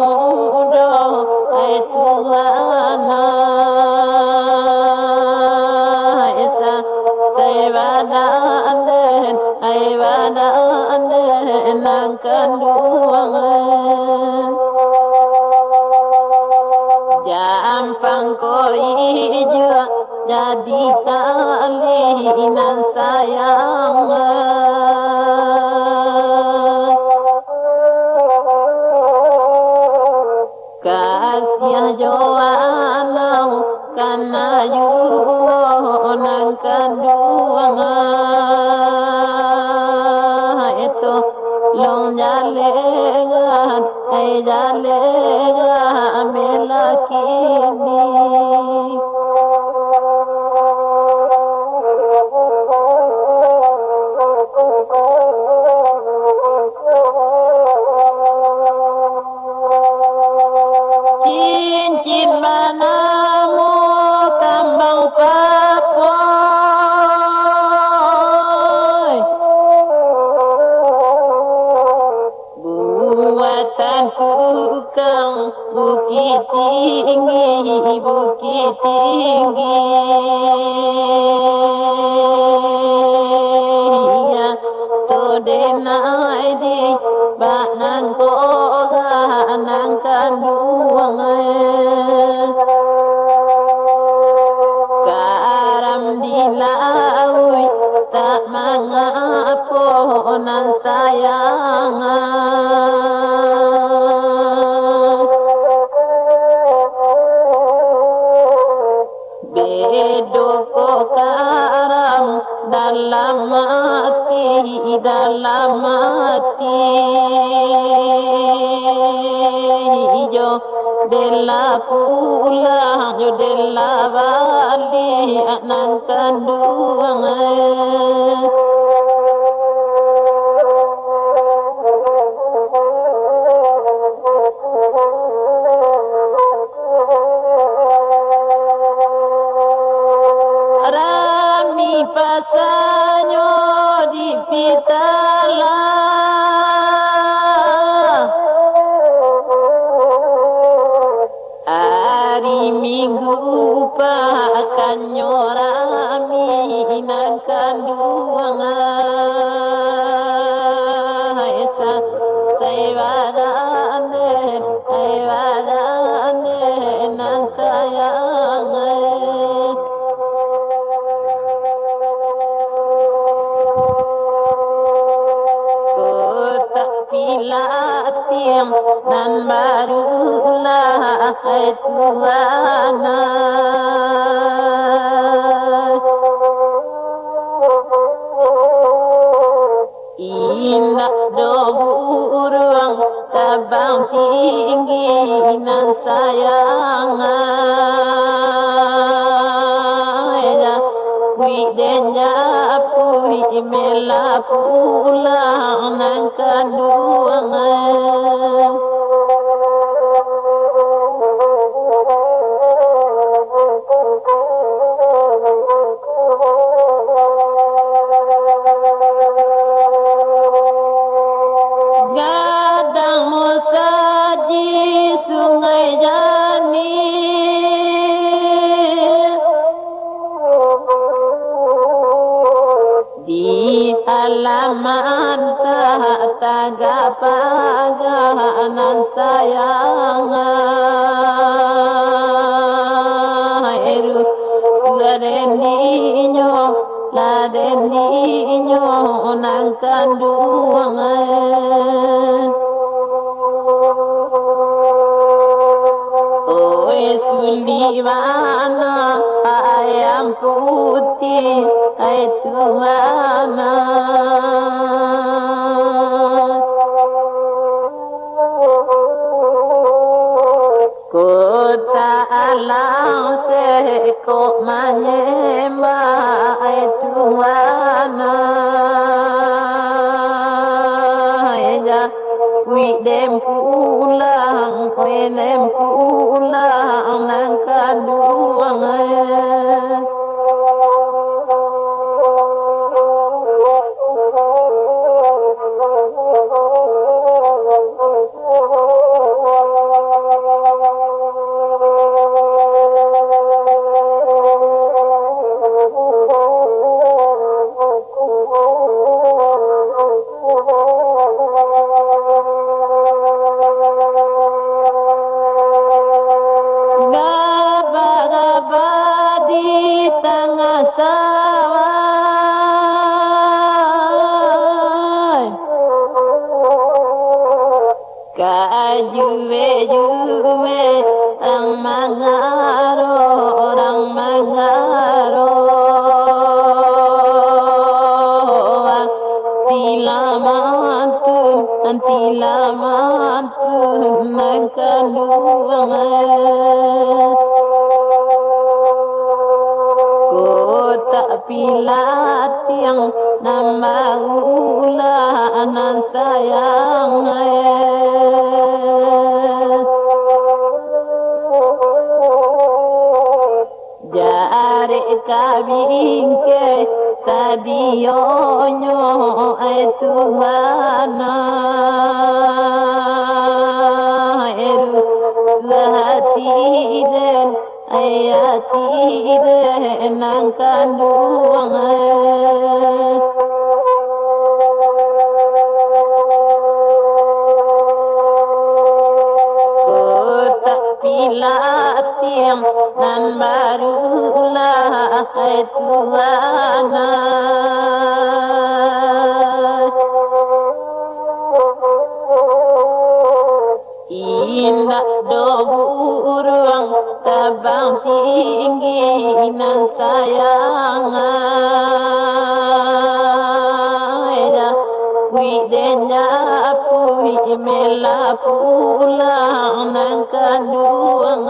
mudo ai tuana esa sai bada anden ai bada anden nang kanduangan jampang koi jua jadi talinan sayang kasih joanau karena nang kanduangan itu long jalengan jalengan melakini cincin manamu kambang papoy buatan tukang bukit tinggi ya to denai di banang koga nang kanduangan karam di laut tak mangaponan sayangan bedoko karam dalam mati jo della pulang jo della bali nang kanduangan rami pasanyo di pitala hari minggu pakanyo rami nang kanduangan esa sai badane nang sayangan pilatim nan barulah hai tuana indah do burung tabang tinggi nan sayangan widenya puri mela pulang nang kanduangan gadang musaji sungai jani di halaman tagapaganan sayangan eru suadeniño ladeniño nang kanduangan Suliwana ayam putih hai tuana kota alam seko manyembah hai tuana Widem pulang, widem pulang nang kanduangan. juwe juwe orang mangaro tilamantun nangkanduang kota pilat yang nama ulanan sayang jare kabingke sadionyo itu mana eru suhati den ayati den nang kandung pilatiem nan barulah tuana indah do burung tabang tinggi nan sayang widenya pui mela pulang nang kanduang